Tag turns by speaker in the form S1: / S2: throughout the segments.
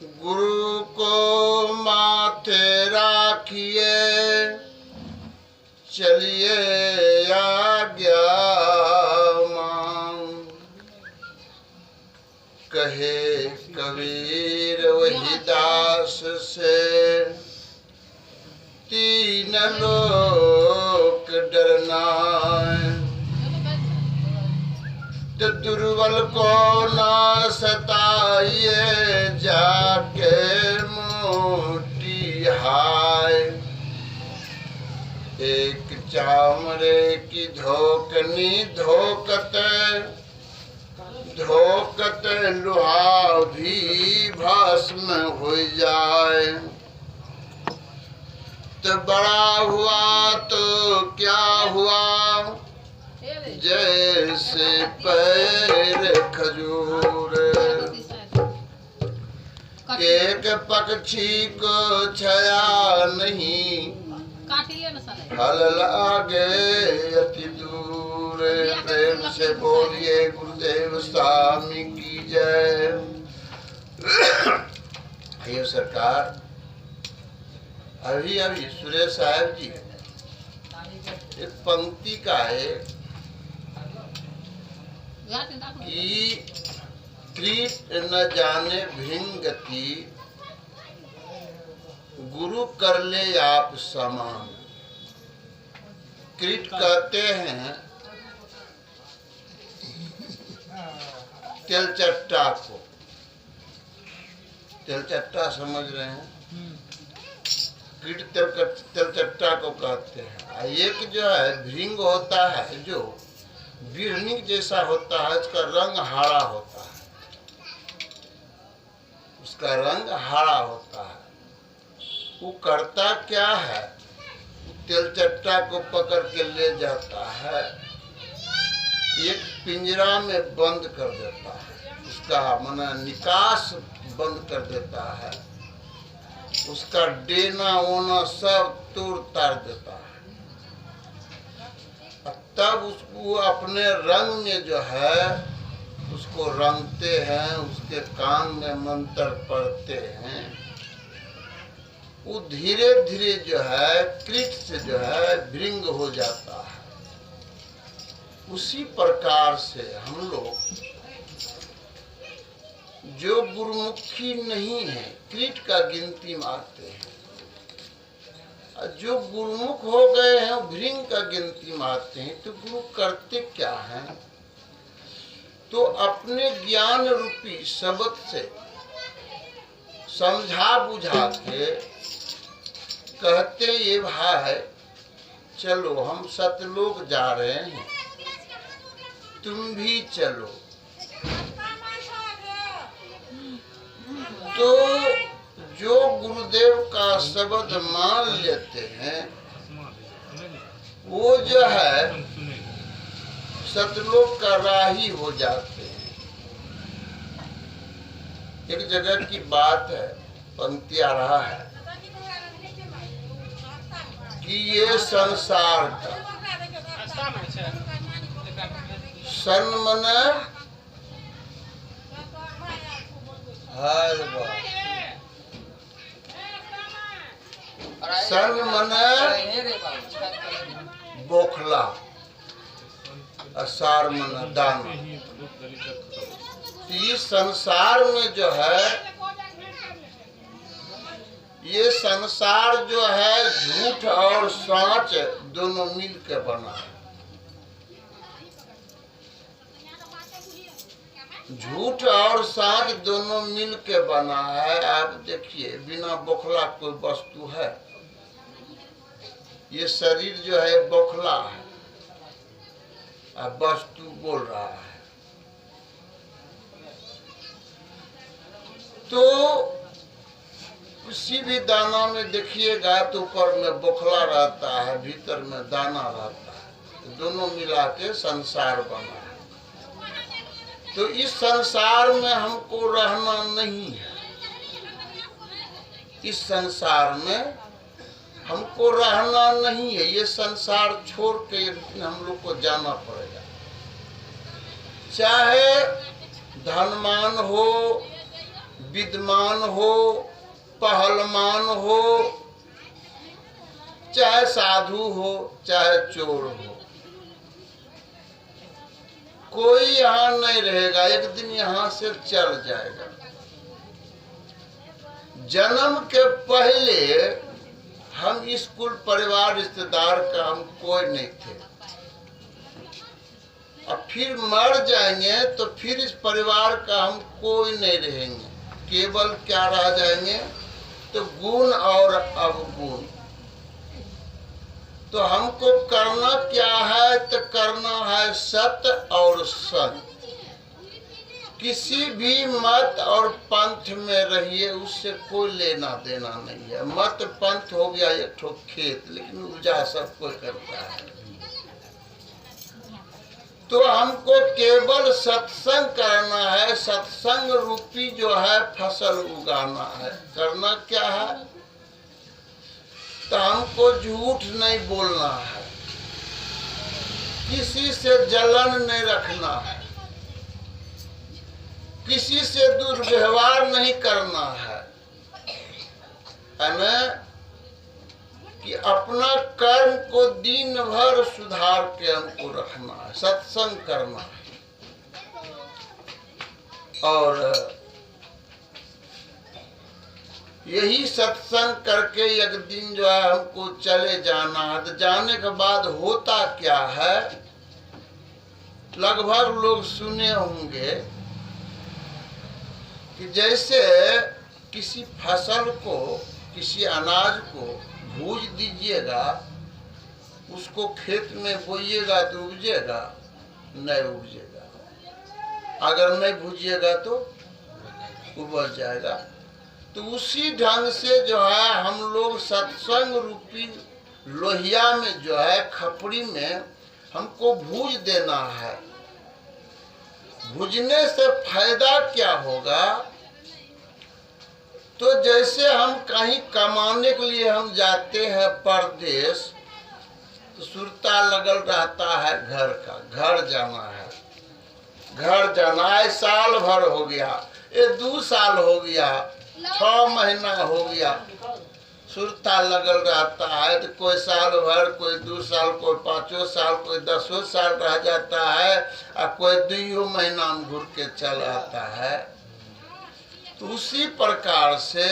S1: गुरु को माथे राखिए, चलिए आज्ञा मां। कहे कबीर वही दास से, तीन लोक डरना। तो दुर्बल को ना सताइए, जाके मोटी हाय। एक चामड़े की धोकनी धोकत, धोकत लोहा भी भस्म हो जाए। तो बड़ा हुआ तो क्या हुआ, जैसे पैर खजूर। एक पक्षी को छाया नहीं, फल लागे अति दूर। प्रेम से बोलिए गुरुदेव स्वामी की जय। आइए सरकार, अभी सुरेश साहब जी एक पंक्ति का है कि कृत न जाने भृंगति, गुरु कर ले आप समान। कृत कहते हैं तिलचट्टा को। तिलचट्टा समझ रहे हैं? कृत तिलचट्टा को कहते हैं। एक जो है भृंग होता है, जो बिरनिक जैसा होता है, उसका रंग हरा होता है। उसका रंग हरा होता है। वो करता क्या है, तिलचट्टा को पकड़ के ले जाता है, एक पिंजरा में बंद कर देता है। उसका माना निकास बंद कर देता है। उसका डेना ओना सब तोड़ ताड़ देता है। तब उसको अपने रंग में जो है उसको रंगते हैं, उसके कान में मंत्र पढ़ते हैं। वो धीरे धीरे जो है कृत से जो है भृंग हो जाता है। उसी प्रकार से हम लोग जो गुरुमुखी नहीं है, कृत का गिनती मारते हैं। जो गुरुमुख हो गए हैं भृंग का गिनती मारते हैं। तो गुरु करते क्या हैं, तो अपने ज्ञान रूपी शब्द से समझा बुझा के कहते ये भाई चलो हम सतलोक जा रहे हैं, तुम भी चलो। तो जो गुरुदेव का शब्द मान लेते हैं वो जो है सतलोक का राही हो जाते हैं। एक जगह की बात है, पंक्ति आ रहा है कि ये संसार का सन मने सन मने बोखला, असार मने दाना। इस संसार में जो है, ये संसार जो है झूठ और सच दोनों मिल के बना है। झूठ और सच दोनों मिल के बना है। आप देखिए बिना बोखला कोई वस्तु है? ये शरीर जो है बोखला है, अब वस्तु बोल रहा है। तो किसी भी दाना में देखिएगा तो ऊपर में बोखला रहता है, भीतर में दाना रहता है। दोनों मिला के संसार बना है। तो इस संसार में हमको रहना नहीं है। इस संसार में हमको रहना नहीं है। ये संसार छोड़ के हम लोग को जाना पड़ेगा। चाहे धनवान हो, विद्वान हो, पहलवान हो, चाहे साधु हो, चाहे चोर हो, कोई यहाँ नहीं रहेगा, एक दिन यहाँ से चल जाएगा। जन्म के पहले हम स्कूल परिवार रिश्तेदार का हम कोई नहीं थे, और फिर मर जाएंगे तो फिर इस परिवार का हम कोई नहीं रहेंगे, केवल क्या रह जाएंगे तो गुण और अवगुण। तो हमको करना क्या है, तो करना है सत्य और संग। किसी भी मत और पंथ में रहिए, उससे कोई लेना देना नहीं है। मत पंथ हो गया एक ठो खेत, लेकिन उपजा सब कोई करता है। तो हमको केवल सत्संग करना है, सत्संग रूपी जो है फसल उगाना है। करना क्या है, तो हमको झूठ नहीं बोलना है, किसी से जलन नहीं रखना है, किसी से दुर्व्यवहार नहीं करना है, कि अपना कर्म को दिन भर सुधार के हमको रखना है, सत्संग करना है। और यही सत्संग करके एक दिन जो है हमको चले जाना है। तो जाने के बाद होता क्या है, लगभग लोग सुने होंगे कि जैसे किसी फसल को, किसी अनाज को भूज दीजिएगा, उसको खेत में बोइएगा तो उपजेगा, नहीं उपजेगा। अगर नहीं भूजिएगा तो उपज जाएगा। तो उसी ढंग से जो है हम लोग सत्संग रूपी लोहिया में जो है खपड़ी में हमको भूज देना है। भूजने से फायदा क्या होगा, तो जैसे हम कहीं कमाने के लिए हम जाते हैं परदेश, तो सुरता लगल रहता है घर का, घर जाना है, घर जाना है। साल भर हो गया, ये 2 साल हो गया, 6 महीना हो गया, सुरता लगल रहता है। तो कोई साल भर, कोई 2 साल, कोई 5 साल, कोई 10 साल रह जाता है, और कोई 2 महीना में घुर के चल आता है। तो उसी प्रकार से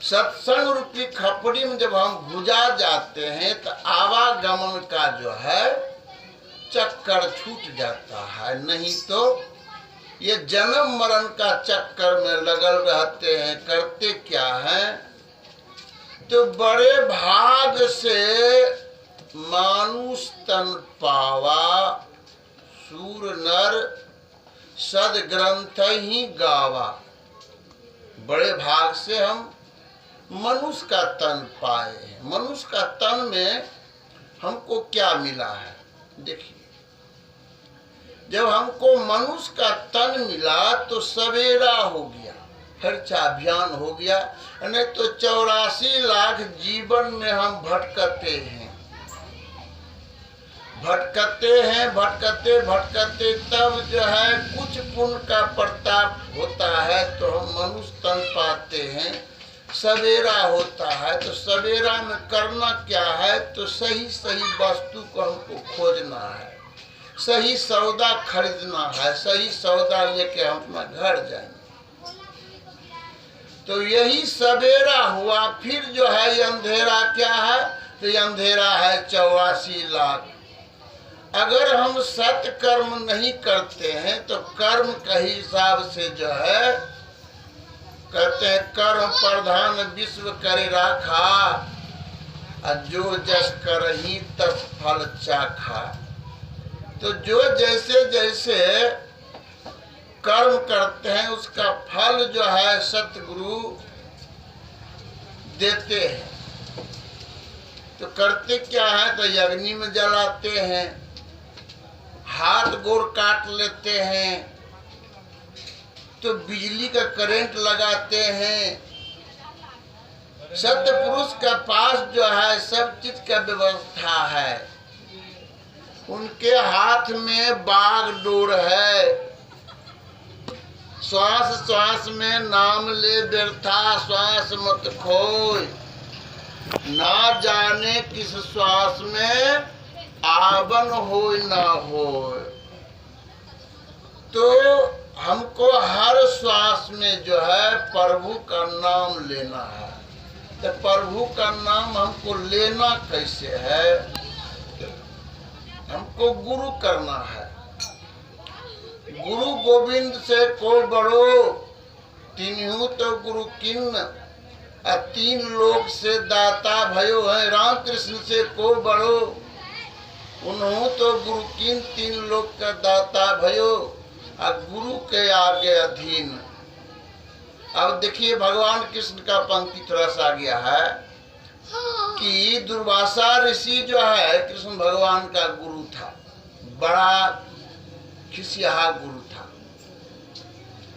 S1: सत्संग रूपी खपड़ी में जब हम भुजा जाते हैं तो आवागमन का जो है चक्कर छूट जाता है। नहीं तो ये जन्म मरण का चक्कर में लगल रहते हैं। करते क्या है, तो बड़े भाग से मानुष तन पावा, सूर नर सद ग्रंथ ही गावा। बड़े भाग से हम मनुष्य का तन पाए हैं। मनुष्य का तन में हमको क्या मिला है, देखिए, जब हमको मनुष्य का तन मिला तो सवेरा हो गया, खर्चा अभियान हो गया। नहीं तो 84 लाख जीवन में हम भटकते हैं, भटकते भटकते तब जो है कुछ पुण्य का प्रताप होता है तो हम मनुष्य तन पाते हैं। सवेरा होता है तो सवेरा में करना क्या है, तो सही सही वस्तु को हमको खोजना है, सही सौदा खरीदना है, सही सौदा लेके हम अपना घर जाएंगे। तो यही सवेरा हुआ। फिर जो है ये अंधेरा क्या है, तो ये अंधेरा है 84 लाख। अगर हम सत्य कर्म नहीं करते हैं तो कर्म के हिसाब से जो है कहते हैं कर्म प्रधान विश्व करे राखा, जो जस करही तस फल चाखा। तो जो जैसे जैसे कर्म करते हैं उसका फल जो है सतगुरु देते हैं। तो करते क्या है, तो अग्नि में जलाते हैं, हाथ गोर काट लेते हैं, तो बिजली का करंट लगाते हैं। सत्य पुरुष के पास जो है सब चीज का व्यवस्था है। उनके हाथ में बागडोर है, श्वास श्वास में नाम ले व्यर्था श्वास मत खोय, ना जाने किस श्वास में आवन होय ना होय। तो हमको हर श्वास में जो है प्रभु का नाम लेना है। तो प्रभु का नाम हमको लेना कैसे है? हमको गुरु करना है। गुरु गोविंद से को बड़ो, तीनों तो गुरु किन्न, तीन लोक से दाता भयो है। राम कृष्ण से को बड़ो, उन्हों तो गुरु किन्न, तीन लोक का दाता भयो, और गुरु के आगे अधीन। अब देखिए भगवान कृष्ण का पंक्ति थोड़ा सा आ गया है कि दुर्वासा ऋषि जो है कृष्ण भगवान का गुरु था, बड़ा खिसिया गुरु था।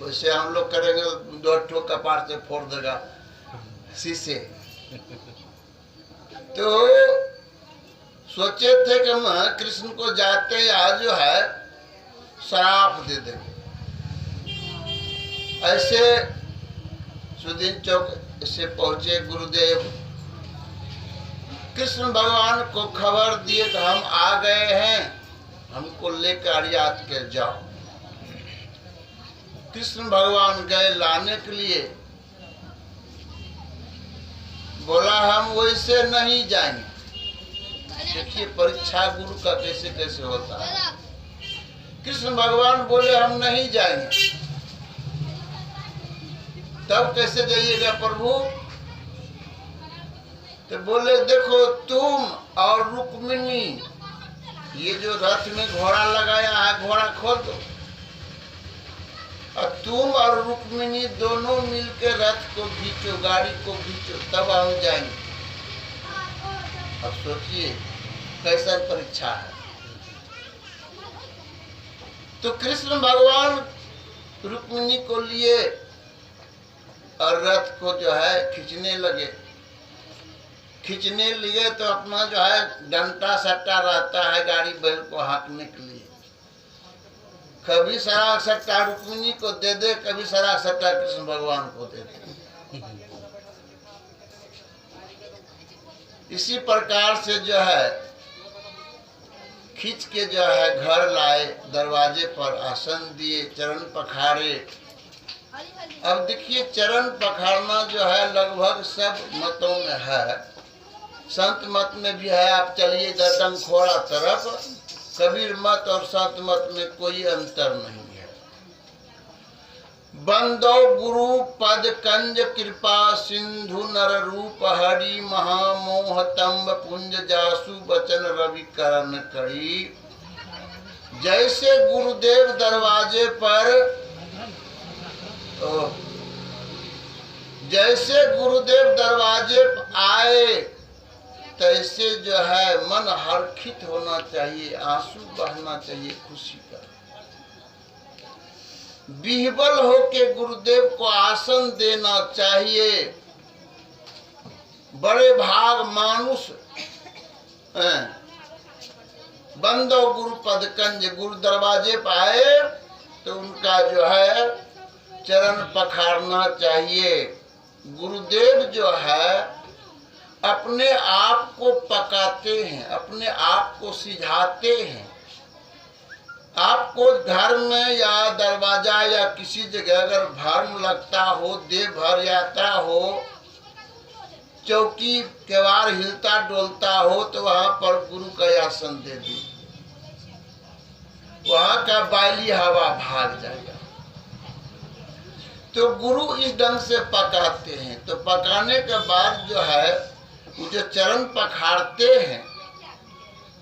S1: वैसे हम लोग करेंगे 2 ठो कपार से फोड़ देगा शीशे। तो सोचे थे कि हम कृष्ण को जाते आज जो है श्राप दे देंगे। ऐसे सुदीन चौक से पहुंचे गुरुदेव, कृष्ण भगवान को खबर दिए कि हम आ गए हैं, हमको लेकर याद के जाओ। कृष्ण भगवान गए लाने के लिए। बोला हम वैसे नहीं जाएंगे। देखिए परीक्षा गुरु का कैसे कैसे होता है। कृष्ण भगवान बोले हम नहीं जाएंगे। तब कैसे जाइएगा प्रभु? तो बोले देखो तुम और रुक्मिणी, ये जो रथ में घोड़ा लगाया है घोड़ा खोल दो, और तुम और रुक्मिणी दोनों मिलकर रथ को खींचो, गाड़ी को खींचो, तब हम जाएंगे। अब सोचिए कैसा परीक्षा है। तो कृष्ण भगवान रुक्मिणी को लिए और रथ को जो है खींचने लगे। खींचने लिए तो अपना जो है डंटा सट्टा रहता है गाड़ी बैल को हाँकने के लिए। कभी सारा सट्टा रुक्मिणी को दे दे, कभी सारा सट्टा कृष्ण भगवान को दे दे। इसी प्रकार से जो है खींच के जो है घर लाए, दरवाजे पर आसन दिए, चरण पखारे। अब देखिए चरण पखारना जो है लगभग सब मतों में है। संत मत में भी है, आप चलिए डंखोरा तरफ, कबीर मत और संत मत में कोई अंतर नहीं है। बंदो गुरु पद कंज कृपा सिंधु नर रूप हरि महामोह तंब पुंज जासु बचन रवि करण करी। जैसे गुरुदेव दरवाजे पर जैसे गुरुदेव दरवाजे पर आए तैसे जो है मन हर्षित होना चाहिए, आंसू बहना चाहिए खुशी का। विह्वल होके गुरुदेव को आसन देना चाहिए। बड़े भाग मानुष बंदो गुरु पद कंज, गुरु दरवाजे पर आए तो उनका जो है चरण पखारना चाहिए। गुरुदेव जो है अपने आप को पकाते हैं, अपने आप को सिझाते हैं। आपको घर में या दरवाजा या किसी जगह अगर भर्म लगता हो, देह भर जाता हो, चौकी केवाड़ हिलता डोलता हो, तो वहां पर गुरु का आसन दे दी, वहां का बायली हवा भाग जाएगा। तो गुरु इस ढंग से पकाते हैं। तो पकाने के बाद जो है जो चरण पखारते हैं,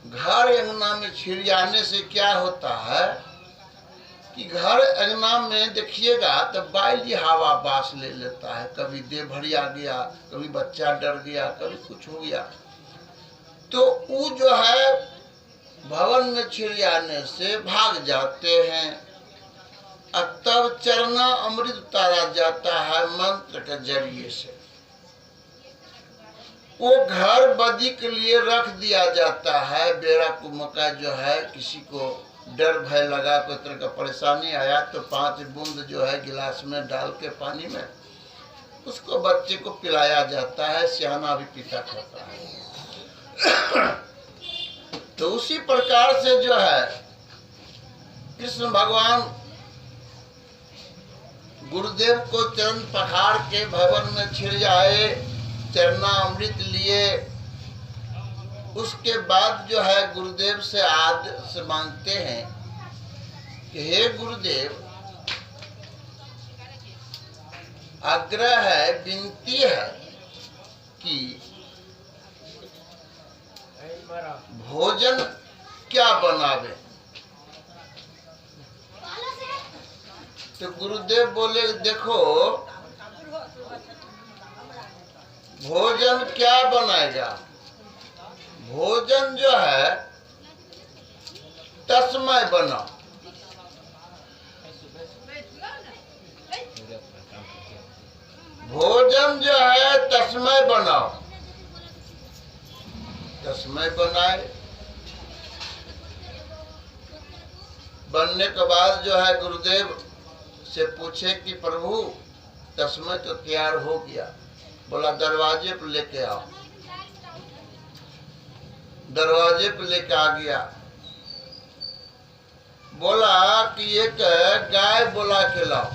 S1: घर अंगना में छिड़ियाने से क्या होता है कि घर अंगना में देखिएगा तो बायली हवा बास ले लेता है। कभी देह भरिया गया, कभी बच्चा डर गया, कभी कुछ हो गया, तो वो जो है भवन में छिड़ियाने से भाग जाते हैं। अब तब चरना अमृत उतारा जाता है मंत्र के जरिए से। वो घर बदी के लिए रख दिया जाता है। बेड़ा कुमका जो है किसी को डर भय लगा, कोई तरह का परेशानी आया तो 5 बूंद जो है गिलास में डाल के पानी में उसको बच्चे को पिलाया जाता है। सियाना भी पीता खाता है। तो उसी प्रकार से जो है कृष्ण भगवान गुरुदेव को चरण पखार के भवन में छिड़ आए, चरणामृत लिए। उसके बाद जो है गुरुदेव से आदेश मांगते हैं कि हे गुरुदेव, आग्रह है, विनती है कि भोजन क्या बनावे। तो गुरुदेव बोले देखो, भोजन क्या बनाएगा, भोजन जो है तस्मै बनाओ। भोजन जो है तस्मै बनाओ। तस्मै बनाए, बनने के बाद जो है गुरुदेव से पूछे कि प्रभु तस्मै तो तैयार हो गया। बोला दरवाजे पर लेके आओ। दरवाजे पर लेके आ गया। बोला कि एक गाय बोला के लाओ।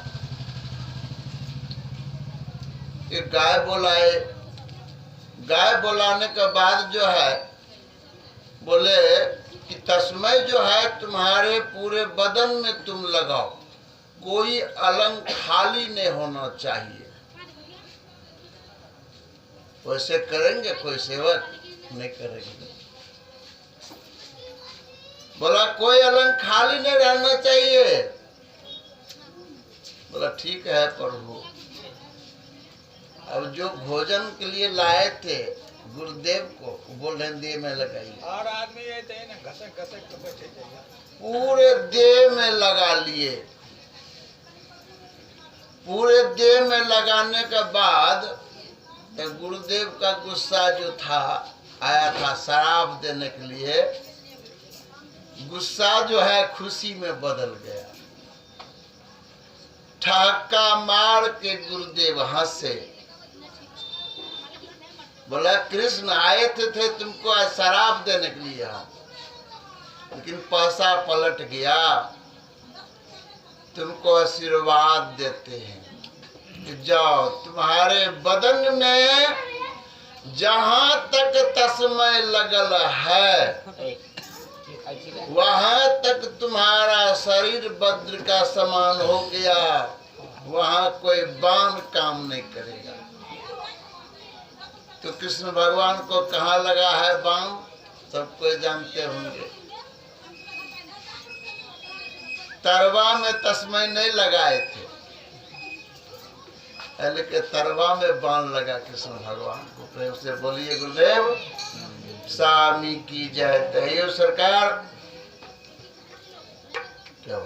S1: एक गाय बोलाए। गाय बोलाने के बाद जो है बोले कि तस्मै जो है तुम्हारे पूरे बदन में तुम लगाओ, कोई अलंग खाली नहीं होना चाहिए। वैसे करेंगे कोई सेवक? नहीं करेंगे। बोला कोई अलंग खाली नहीं रहना चाहिए। बोला ठीक है प्रभु। अब जो भोजन के लिए लाए थे गुरुदेव को, बोल रहे देह में लगाइए।
S2: और आदमी ये थे ना घसक घसक के बैठे थे,
S1: पूरे देह में लगा लिए। पूरे देह में लगाने के बाद तो गुरुदेव का गुस्सा जो था आया था शराब देने के लिए, गुस्सा जो है खुशी में बदल गया। ठहाका मार के गुरुदेव हंसे। बोला कृष्ण आए थे तुमको शराब देने के लिए हम, लेकिन पैसा पलट गया। तुमको आशीर्वाद देते हैं कि जाओ, तुम्हारे बदन में जहां तक तस्मै लगल है वहां तक तुम्हारा शरीर वज्र का समान हो गया। वहां कोई बाण काम नहीं करेगा। तो कृष्ण भगवान को कहाँ लगा है बाण, सबको जानते होंगे। तरवा में तस्मै नहीं लगाए थे, लेकिन तरवा में बाण लगा कृष्ण भगवान को। प्रेम से बोलिए गुरुदेव स्वामी की जय। सरकार क्या